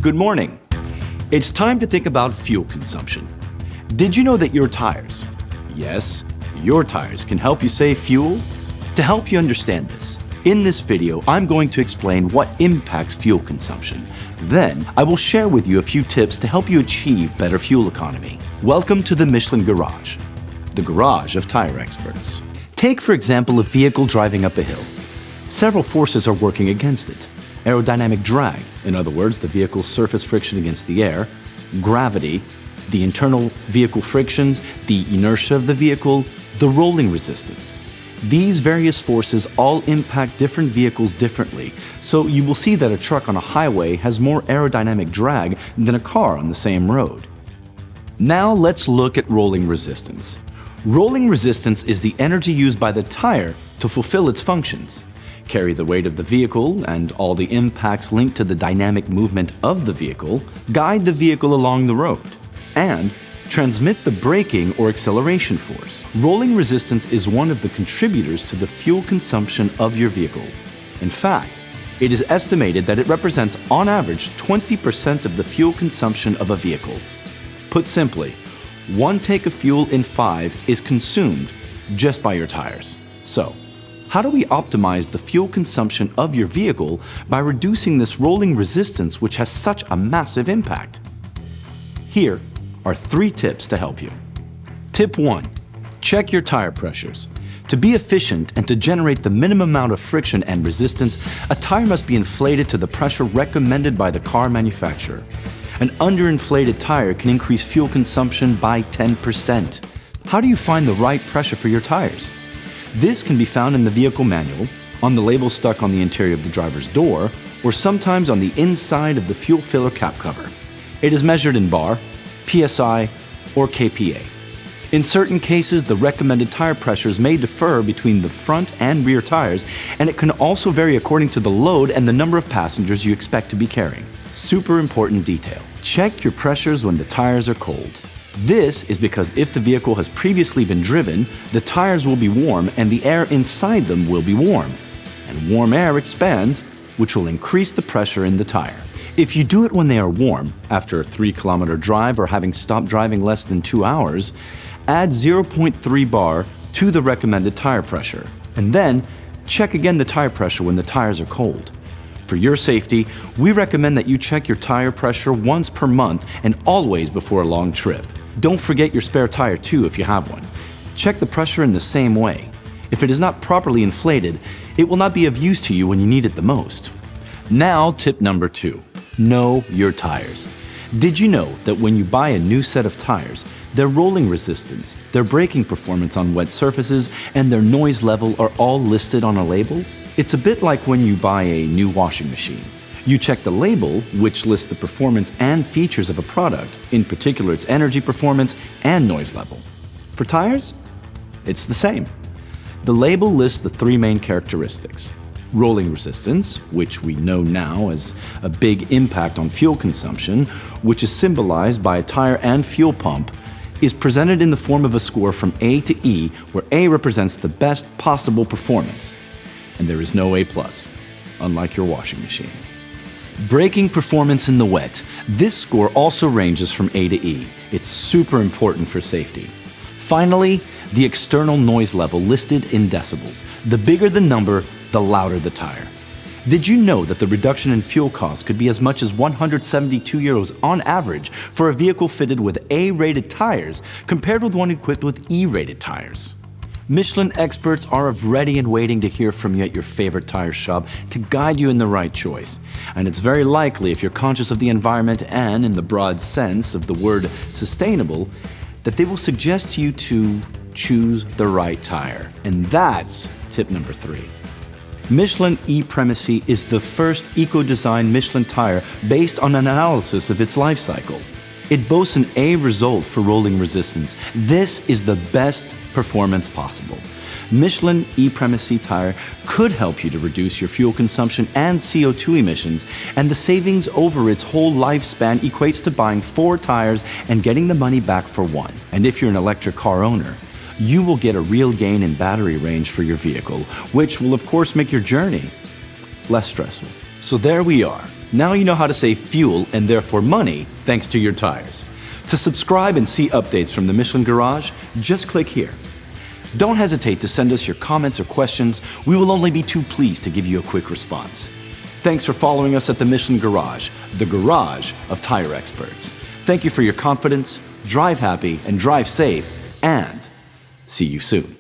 Good morning. It's time to think about fuel consumption. Did you know that your tires, yes, your tires can help you save fuel? To help you understand this, in this video, I'm going to explain what impacts fuel consumption. Then, I will share with you a few tips to help you achieve better fuel economy. Welcome to the Michelin Garage, the garage of tire experts. Take, for example, a vehicle driving up a hill. Several forces are working against it. Aerodynamic drag, in other words, the vehicle's surface friction against the air, gravity, the internal vehicle frictions, the inertia of the vehicle, the rolling resistance. These various forces all impact different vehicles differently, so you will see that a truck on a highway has more aerodynamic drag than a car on the same road. Now let's look at rolling resistance. Rolling resistance is the energy used by the tire to fulfill its functions, carry the weight of the vehicle and all the impacts linked to the dynamic movement of the vehicle, guide the vehicle along the road, and transmit the braking or acceleration force. Rolling resistance is one of the contributors to the fuel consumption of your vehicle. In fact, it is estimated that it represents on average 20% of the fuel consumption of a vehicle. Put simply, 1 tank of fuel in 5 is consumed just by your tires. So, how do we optimize the fuel consumption of your vehicle by reducing this rolling resistance which has such a massive impact? Here are 3 tips to help you. Tip 1. Check your tire pressures. To be efficient and to generate the minimum amount of friction and resistance, a tire must be inflated to the pressure recommended by the car manufacturer. An underinflated tire can increase fuel consumption by 10%. How do you find the right pressure for your tires? This can be found in the vehicle manual, on the label stuck on the interior of the driver's door, or sometimes on the inside of the fuel filler cap cover. It is measured in bar, PSI, or kPa. In certain cases, the recommended tire pressures may differ between the front and rear tires, and it can also vary according to the load and the number of passengers you expect to be carrying. Super important detail. Check your pressures when the tires are cold. This is because if the vehicle has previously been driven, the tires will be warm and the air inside them will be warm. And warm air expands, which will increase the pressure in the tire. If you do it when they are warm, after a 3-kilometer drive or having stopped driving less than 2 hours, add 0.3 bar to the recommended tire pressure. And then, check again the tire pressure when the tires are cold. For your safety, we recommend that you check your tire pressure once per month and always before a long trip. Don't forget your spare tire too if you have one. Check the pressure in the same way. If it is not properly inflated, it will not be of use to you when you need it the most. Now, tip number 2. Know your tires. Did you know that when you buy a new set of tires, their rolling resistance, their braking performance on wet surfaces, and their noise level are all listed on a label? It's a bit like when you buy a new washing machine. You check the label, which lists the performance and features of a product, in particular its energy performance and noise level. For tires, it's the same. The label lists the 3 main characteristics. Rolling resistance, which we know now as a big impact on fuel consumption, which is symbolized by a tire and fuel pump, is presented in the form of a score from A to E, where A represents the best possible performance. And there is no A+, unlike your washing machine. Braking performance in the wet. This score also ranges from A to E. It's super important for safety. Finally, the external noise level listed in decibels. The bigger the number, the louder the tire. Did you know that the reduction in fuel costs could be as much as €172 on average for a vehicle fitted with A-rated tires compared with one equipped with E-rated tires? Michelin experts are ready and waiting to hear from you at your favorite tire shop to guide you in the right choice. And it's very likely, if you're conscious of the environment and in the broad sense of the word sustainable, that they will suggest you to choose the right tire. And that's tip number 3. Michelin E-Premisi is the first eco-designed Michelin tire based on an analysis of its life cycle. It boasts an A result for rolling resistance. This is the best performance possible. Michelin E-Premisi tire could help you to reduce your fuel consumption and CO2 emissions, and the savings over its whole lifespan equates to buying 4 tires and getting the money back for 1. And if you're an electric car owner, you will get a real gain in battery range for your vehicle, which will of course make your journey less stressful. So there we are. Now you know how to save fuel and therefore money thanks to your tires. To subscribe and see updates from the Michelin Garage, just click here. Don't hesitate to send us your comments or questions. We will only be too pleased to give you a quick response. Thanks for following us at the Michelin Garage, the garage of tire experts. Thank you for your confidence, drive happy and drive safe, and see you soon.